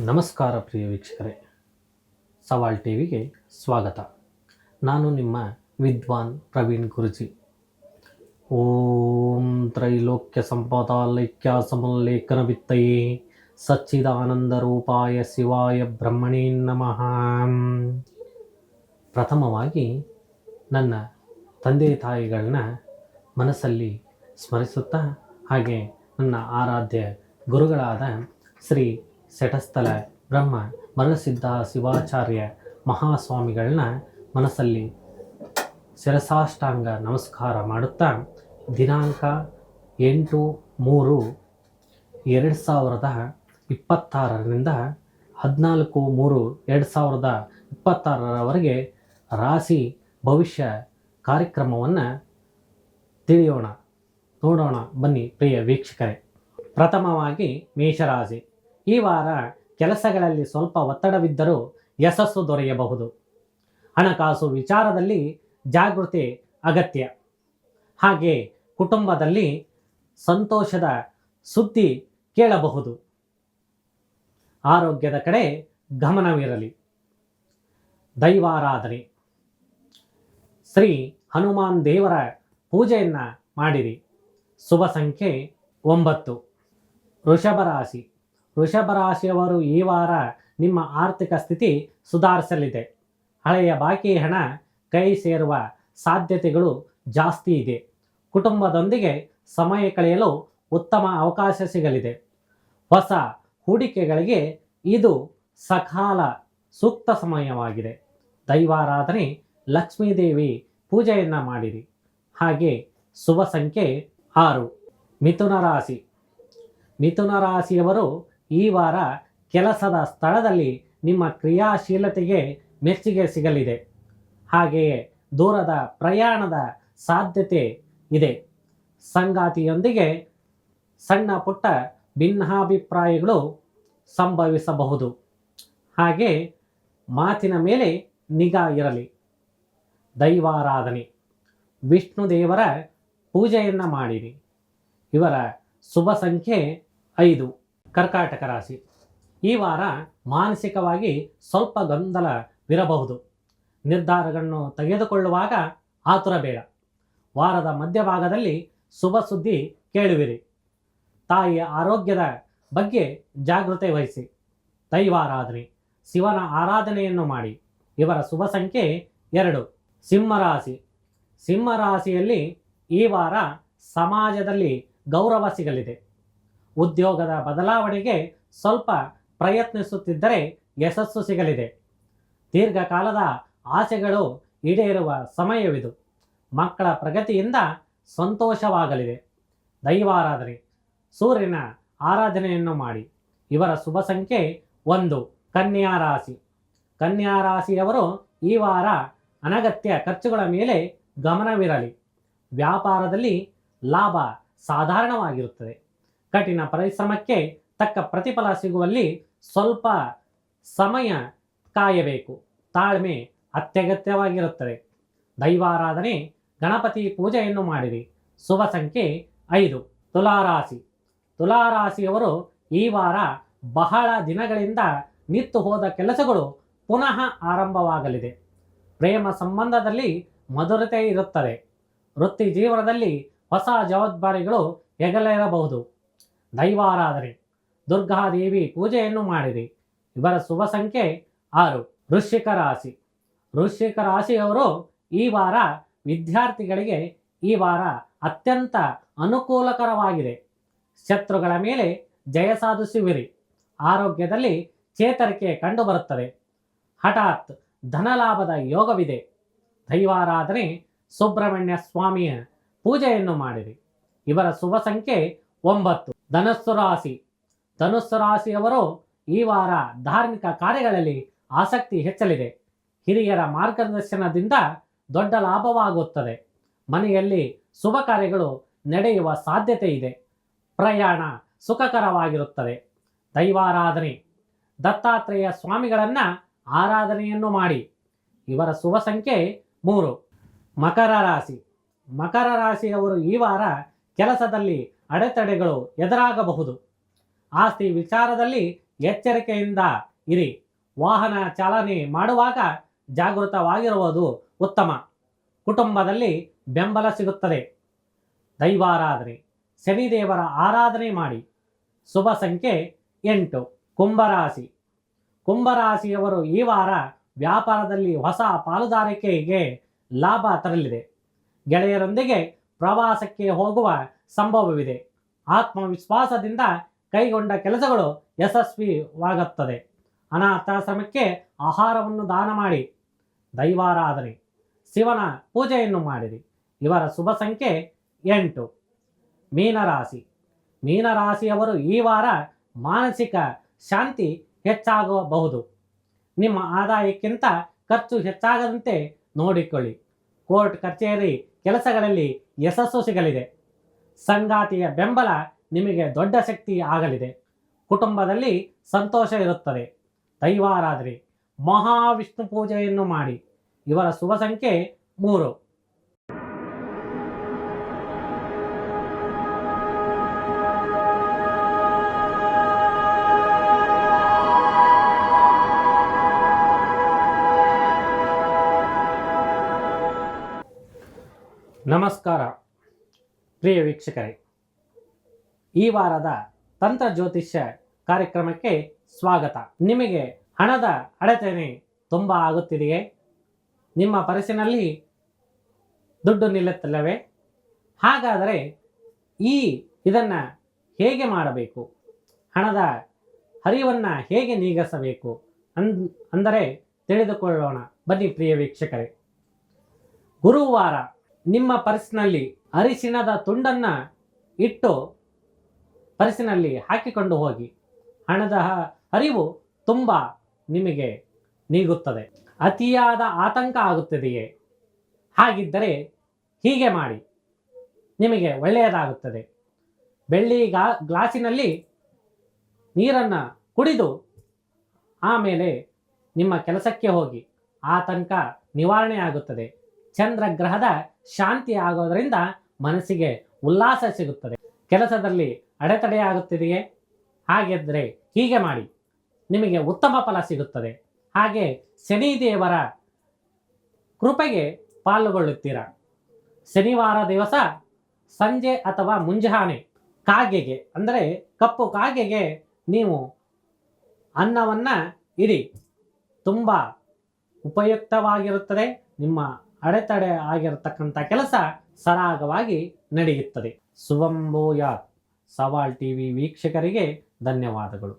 ನಮಸ್ಕಾರ ಪ್ರಿಯ ವೀಕ್ಷಕರೇ, ಸವಾಲ್ ಟಿವಿಗೆ ಸ್ವಾಗತ. ನಾನು ನಿಮ್ಮ ವಿದ್ವಾನ್ ಪ್ರವೀಣ್ ಗುರುಜಿ. ಓಂ ತ್ರೈಲೋಕ್ಯ ಸಂಪದಾಲೈಕ್ಯ ಸಮುಲ್ಲೇಖನ ವಿತ್ತಯೇ ಸಚ್ಚಿದಾನಂದ ರೂಪಾಯ ಶಿವಾಯ ಬ್ರಹ್ಮಣೇ ನಮಃ. ಪ್ರಥಮವಾಗಿ ನನ್ನ ತಂದೆ ತಾಯಿಗಳನ್ನ ಮನಸ್ಸಲ್ಲಿ ಸ್ಮರಿಸುತ್ತಾ, ಹಾಗೆ ನನ್ನ ಆರಾಧ್ಯ ಗುರುಗಳಾದ ಶ್ರೀ ಶಟಸ್ಥಲ ಬ್ರಹ್ಮ ಮರಸಿದ್ಧ ಶಿವಾಚಾರ್ಯ ಮಹಾಸ್ವಾಮಿಗಳನ್ನ ಮನಸ್ಸಲ್ಲಿ ಶಿರಸಾಷ್ಟಾಂಗ ನಮಸ್ಕಾರ ಮಾಡುತ್ತಾ, ದಿನಾಂಕ 8/3/2026ರಿಂದ 14/3/2026ರವರೆಗೆ ರಾಶಿ ಭವಿಷ್ಯ ಕಾರ್ಯಕ್ರಮವನ್ನು ತಿಳಿಯೋಣ, ನೋಡೋಣ ಬನ್ನಿ ಪ್ರಿಯ ವೀಕ್ಷಕರೇ. ಪ್ರಥಮವಾಗಿ ಮೇಷರಾಶಿ. ಈ ವಾರ ಕೆಲಸಗಳಲ್ಲಿ ಸ್ವಲ್ಪ ಒತ್ತಡವಿದ್ದರೂ ಯಶಸ್ಸು ದೊರೆಯಬಹುದು. ಹಣಕಾಸು ವಿಚಾರದಲ್ಲಿ ಜಾಗೃತಿ ಅಗತ್ಯ. ಹಾಗೆ ಕುಟುಂಬದಲ್ಲಿ ಸಂತೋಷದ ಸುದ್ದಿ ಕೇಳಬಹುದು. ಆರೋಗ್ಯದ ಕಡೆ ಗಮನವಿರಲಿ. ದೈವಾರಾಧನೆ. ಶ್ರೀ ಹನುಮಾನ್ ದೇವರ ಪೂಜೆಯನ್ನು ಮಾಡಿರಿ. ಶುಭ ಸಂಖ್ಯೆ 9. ವೃಷಭ ರಾಶಿ. ವೃಷಭ ರಾಶಿಯವರು ಈ ವಾರ ನಿಮ್ಮ ಆರ್ಥಿಕ ಸ್ಥಿತಿ ಸುಧಾರಿಸಲಿದೆ. ಹಳೆಯ ಬಾಕಿ ಹಣ ಕೈ ಸೇರುವ ಸಾಧ್ಯತೆಗಳು ಜಾಸ್ತಿ ಇದೆ. ಕುಟುಂಬದೊಂದಿಗೆ ಸಮಯ ಕಳೆಯಲು ಉತ್ತಮ ಅವಕಾಶ ಸಿಗಲಿದೆ. ಹೊಸ ಹೂಡಿಕೆಗಳಿಗೆ ಇದು ಸಕಾಲ ಸೂಕ್ತ ಸಮಯವಾಗಿದೆ. ದೈವಾರಾಧನೆ, ಲಕ್ಷ್ಮೀದೇವಿ ಪೂಜೆಯನ್ನು ಮಾಡಿರಿ. ಹಾಗೆ ಶುಭ ಸಂಖ್ಯೆ 6. ಮಿಥುನ ರಾಶಿ. ಮಿಥುನ ರಾಶಿಯವರು ಈ ವಾರ ಕೆಲಸದ ಸ್ಥಳದಲ್ಲಿ ನಿಮ್ಮ ಕ್ರಿಯಾಶೀಲತೆಗೆ ಮೆಚ್ಚುಗೆ ಸಿಗಲಿದೆ. ಹಾಗೆಯೇ ದೂರದ ಪ್ರಯಾಣದ ಸಾಧ್ಯತೆ ಇದೆ. ಸಂಗಾತಿಯೊಂದಿಗೆ ಸಣ್ಣ ಪುಟ್ಟ ಭಿನ್ನಾಭಿಪ್ರಾಯಗಳು ಸಂಭವಿಸಬಹುದು. ಹಾಗೆ ಮಾತಿನ ಮೇಲೆ ನಿಗಾ ಇರಲಿ. ದೈವಾರಾಧನೆ, ವಿಷ್ಣು ದೇವರ ಪೂಜೆಯನ್ನು ಮಾಡಿರಿ. ಇವರ ಶುಭ ಸಂಖ್ಯೆ 5. ಕರ್ಕಾಟಕ ರಾಶಿ. ಈ ವಾರ ಮಾನಸಿಕವಾಗಿ ಸ್ವಲ್ಪ ಗೊಂದಲವಿರಬಹುದು. ನಿರ್ಧಾರಗಳನ್ನು ತೆಗೆದುಕೊಳ್ಳುವಾಗ ಆತುರ ಬೇಡ. ವಾರದ ಮಧ್ಯಭಾಗದಲ್ಲಿ ಶುಭ ಸುದ್ದಿ ಕೇಳುವಿರಿ. ತಾಯಿಯ ಆರೋಗ್ಯದ ಬಗ್ಗೆ ಜಾಗೃತೆ ವಹಿಸಿ. ದೈವಾರಾಧನೆ, ಶಿವನ ಆರಾಧನೆಯನ್ನು ಮಾಡಿ. ಇವರ ಶುಭ ಸಂಖ್ಯೆ 2. ಸಿಂಹರಾಶಿ. ಸಿಂಹರಾಶಿಯಲ್ಲಿ ಈ ವಾರ ಸಮಾಜದಲ್ಲಿ ಗೌರವ ಸಿಗಲಿದೆ. ಉದ್ಯೋಗದ ಬದಲಾವಣೆಗೆ ಸ್ವಲ್ಪ ಪ್ರಯತ್ನಿಸುತ್ತಿದ್ದರೆ ಯಶಸ್ಸು ಸಿಗಲಿದೆ. ದೀರ್ಘಕಾಲದ ಆಸೆಗಳು ಈಡೇರುವ ಸಮಯವಿದು. ಮಕ್ಕಳ ಪ್ರಗತಿಯಿಂದ ಸಂತೋಷವಾಗಲಿದೆ. ದೈವಾರಾಧನೆ, ಸೂರ್ಯನ ಆರಾಧನೆಯನ್ನು ಮಾಡಿ. ಇವರ ಶುಭ ಸಂಖ್ಯೆ 1. ಕನ್ಯಾ ರಾಶಿ. ಕನ್ಯಾ ರಾಶಿಯವರು ಈ ವಾರ ಅನಗತ್ಯ ಖರ್ಚುಗಳ ಮೇಲೆ ಗಮನವಿರಲಿ. ವ್ಯಾಪಾರದಲ್ಲಿ ಲಾಭ ಸಾಧಾರಣವಾಗಿರುತ್ತದೆ. ಕಠಿಣ ಪರಿಶ್ರಮಕ್ಕೆ ತಕ್ಕ ಪ್ರತಿಫಲ ಸಿಗುವಲ್ಲಿ ಸ್ವಲ್ಪ ಸಮಯ ಕಾಯಬೇಕು. ತಾಳ್ಮೆ ಅತ್ಯಗತ್ಯವಾಗಿರುತ್ತದೆ. ದೈವಾರಾಧನೆ, ಗಣಪತಿ ಪೂಜೆಯನ್ನು ಮಾಡಿರಿ. ಶುಭ ಸಂಖ್ಯೆ 5. ತುಲಾರಾಶಿ. ತುಲಾರಾಶಿಯವರು ಈ ವಾರ ಬಹಳ ದಿನಗಳಿಂದ ನಿಂತು ಹೋದ ಕೆಲಸಗಳು ಪುನಃ ಆರಂಭವಾಗಲಿದೆ. ಪ್ರೇಮ ಸಂಬಂಧದಲ್ಲಿ ಮಧುರತೆ ಇರುತ್ತದೆ. ವೃತ್ತಿ ಜೀವನದಲ್ಲಿ ಹೊಸ ಜವಾಬ್ದಾರಿಗಳು ಹೆಗಲೇರಬಹುದು. ದೈವಾರಾಧನೆ, ದುರ್ಗಾದೇವಿ ಪೂಜೆಯನ್ನು ಮಾಡಿರಿ. ಇವರ ಶುಭ ಸಂಖ್ಯೆ 6. ವೃಶ್ಚಿಕ ರಾಶಿ. ವೃಶ್ಚಿಕ ರಾಶಿಯವರು ಈ ವಾರ ವಿದ್ಯಾರ್ಥಿಗಳಿಗೆ ಈ ವಾರ ಅತ್ಯಂತ ಅನುಕೂಲಕರವಾಗಿದೆ. ಶತ್ರುಗಳ ಮೇಲೆ ಜಯ ಸಾಧಿಸುವಿರಿ. ಆರೋಗ್ಯದಲ್ಲಿ ಚೇತರಿಕೆ ಕಂಡುಬರುತ್ತದೆ. ಹಠಾತ್ ಧನಲಾಭದ ಯೋಗವಿದೆ. ದೈವಾರಾಧನೆ, ಸುಬ್ರಹ್ಮಣ್ಯ ಸ್ವಾಮಿಯ ಪೂಜೆಯನ್ನು ಮಾಡಿರಿ. ಇವರ ಶುಭ ಸಂಖ್ಯೆ 9. ಧನುಸ್ಸು ರಾಶಿ. ಧನುಸ್ಸು ರಾಶಿಯವರು ಈ ವಾರ ಧಾರ್ಮಿಕ ಕಾರ್ಯಗಳಲ್ಲಿ ಆಸಕ್ತಿ ಹೆಚ್ಚಲಿದೆ. ಹಿರಿಯರ ಮಾರ್ಗದರ್ಶನದಿಂದ ದೊಡ್ಡ ಲಾಭವಾಗುತ್ತದೆ. ಮನೆಯಲ್ಲಿ ಶುಭ ಕಾರ್ಯಗಳು ನಡೆಯುವ ಸಾಧ್ಯತೆ ಇದೆ. ಪ್ರಯಾಣ ಸುಖಕರವಾಗಿರುತ್ತದೆ. ದೈವಾರಾಧನೆ, ದತ್ತಾತ್ರೇಯ ಸ್ವಾಮಿಗಳನ್ನು ಆರಾಧನೆಯನ್ನು ಮಾಡಿ. ಇವರ ಶುಭ ಸಂಖ್ಯೆ 3. ಮಕರ ರಾಶಿ. ಮಕರ ರಾಶಿಯವರು ಈ ವಾರ ಕೆಲಸದಲ್ಲಿ ಅಡೆತಡೆಗಳು ಎದುರಾಗಬಹುದು. ಆಸ್ತಿ ವಿಚಾರದಲ್ಲಿ ಎಚ್ಚರಿಕೆಯಿಂದ ಇರಿ. ವಾಹನ ಚಾಲನೆ ಮಾಡುವಾಗ ಜಾಗೃತವಾಗಿರುವುದು ಉತ್ತಮ. ಕುಟುಂಬದಲ್ಲಿ ಬೆಂಬಲ ಸಿಗುತ್ತದೆ. ದೈವಾರಾಧನೆ, ಶನಿದೇವರ ಆರಾಧನೆ ಮಾಡಿ. ಶುಭ ಸಂಖ್ಯೆ 8. ಕುಂಭರಾಶಿ. ಕುಂಭರಾಶಿಯವರು ಈ ವಾರ ವ್ಯಾಪಾರದಲ್ಲಿ ಹೊಸ ಪಾಲುದಾರಿಕೆಗೆ ಲಾಭ ತರಲಿದೆ. ಗೆಳೆಯರೊಂದಿಗೆ ಪ್ರವಾಸಕ್ಕೆ ಹೋಗುವ ಸಂಭವವಿದೆ. ಆತ್ಮವಿಶ್ವಾಸದಿಂದ ಕೈಗೊಂಡ ಕೆಲಸಗಳು ಯಶಸ್ವಿಯಾಗುತ್ತದೆ. ಅನಾಥಾಶ್ರಮಕ್ಕೆ ಆಹಾರವನ್ನು ದಾನ ಮಾಡಿ. ದೈವಾರಾಧನೆ, ಶಿವನ ಪೂಜೆಯನ್ನು ಮಾಡಿರಿ. ಇವರ ಶುಭ ಸಂಖ್ಯೆ 8. ಮೀನರಾಶಿ. ಮೀನರಾಶಿಯವರು ಈ ವಾರ ಮಾನಸಿಕ ಶಾಂತಿ ಹೆಚ್ಚಾಗಬಹುದು. ನಿಮ್ಮ ಆದಾಯಕ್ಕಿಂತ ಖರ್ಚು ಹೆಚ್ಚಾಗದಂತೆ ನೋಡಿಕೊಳ್ಳಿ. ಕೋರ್ಟ್ ಕಚೇರಿ ಕೆಲಸಗಳಲ್ಲಿ ಯಶಸ್ಸು ಸಿಗಲಿದೆ. ಸಂಗಾತಿಯ ಬೆಂಬಲ ನಿಮಗೆ ದೊಡ್ಡ ಶಕ್ತಿ ಆಗಲಿದೆ. ಕುಟುಂಬದಲ್ಲಿ ಸಂತೋಷ ಇರುತ್ತದೆ. ದೈವಾರಾಧನೆ, ಮಹಾವಿಷ್ಣು ಪೂಜೆಯನ್ನು ಮಾಡಿ. ಇವರ ಶುಭ ಸಂಖ್ಯೆ 3. ನಮಸ್ಕಾರ ಪ್ರಿಯ ವೀಕ್ಷಕರೇ, ಈ ವಾರದ ತಂತ್ರ ಜ್ಯೋತಿಷ್ಯ ಕಾರ್ಯಕ್ರಮಕ್ಕೆ ಸ್ವಾಗತ. ನಿಮಗೆ ಹಣದ ಅಡೆತಡೆ ತುಂಬ ಆಗುತ್ತಿದೆಯೇ? ನಿಮ್ಮ ಪರ್ಸಿನಲ್ಲಿ ದುಡ್ಡು ನಿಲ್ಲುತ್ತಿಲ್ಲವೇ? ಹಾಗಾದರೆ ಇದನ್ನು ಹೇಗೆ ಮಾಡಬೇಕು? ಹಣದ ಹರಿವನ್ನು ಹೇಗೆ ನೀಗಿಸಬೇಕು ಅಂದರೆ ತಿಳಿದುಕೊಳ್ಳೋಣ ಬನ್ನಿ ಪ್ರಿಯ ವೀಕ್ಷಕರೇ. ಗುರುವಾರ ನಿಮ್ಮ ಪರ್ಸ್ನಲ್ಲಿ ಅರಿಶಿಣದ ತುಂಡನ್ನು ಇಟ್ಟು ಪರ್ಸಿನಲ್ಲಿ ಹಾಕಿಕೊಂಡು ಹೋಗಿ. ಹಣದ ಹರಿವು ತುಂಬ ನಿಮಗೆ ನೀಗುತ್ತದೆ. ಅತಿಯಾದ ಆತಂಕ ಆಗುತ್ತದೆಯೇ? ಹಾಗಿದ್ದರೆ ಹೀಗೆ ಮಾಡಿ, ನಿಮಗೆ ಒಳ್ಳೆಯದಾಗುತ್ತದೆ. ಬೆಳ್ಳಿ ಗ್ಲಾಸಿನಲ್ಲಿ ನೀರನ್ನು ಕುಡಿದು ಆಮೇಲೆ ನಿಮ್ಮ ಕೆಲಸಕ್ಕೆ ಹೋಗಿ. ಆತಂಕ ನಿವಾರಣೆ ಆಗುತ್ತದೆ. ಚಂದ್ರಗ್ರಹದ ಶಾಂತಿ ಆಗೋದರಿಂದ ಮನಸ್ಸಿಗೆ ಉಲ್ಲಾಸ ಸಿಗುತ್ತದೆ. ಕೆಲಸದಲ್ಲಿ ಅಡೆತಡೆಯಾಗುತ್ತಿದೆಯೇ? ಹಾಗಿದ್ದರೆ ಹೀಗೆ ಮಾಡಿ, ನಿಮಗೆ ಉತ್ತಮ ಫಲ ಸಿಗುತ್ತದೆ. ಹಾಗೆ ಶನಿದೇವರ ಕೃಪೆಗೆ ಪಾಲ್ಗೊಳ್ಳುತ್ತೀರಾ. ಶನಿವಾರ ದಿವಸ ಸಂಜೆ ಅಥವಾ ಮುಂಜಾನೆ ಕಾಗೆಗೆ ಅಂದರೆ ಕಪ್ಪು ಕಾಗೆಗೆ ನೀವು ಅನ್ನವನ್ನು ಇಡಿ. ತುಂಬ ಉಪಯುಕ್ತವಾಗಿರುತ್ತದೆ. ನಿಮ್ಮ ಅಡೆತಡೆ ಆಗಿರತಕ್ಕಂಥ ಕೆಲಸ ಸರಾಗವಾಗಿ ನಡೆಯುತ್ತದೆ. ಶುಭಂ ಭೂಯಾತ್. ಸವಾಲ್ ಟಿವಿ ವೀಕ್ಷಕರಿಗೆ ಧನ್ಯವಾದಗಳು.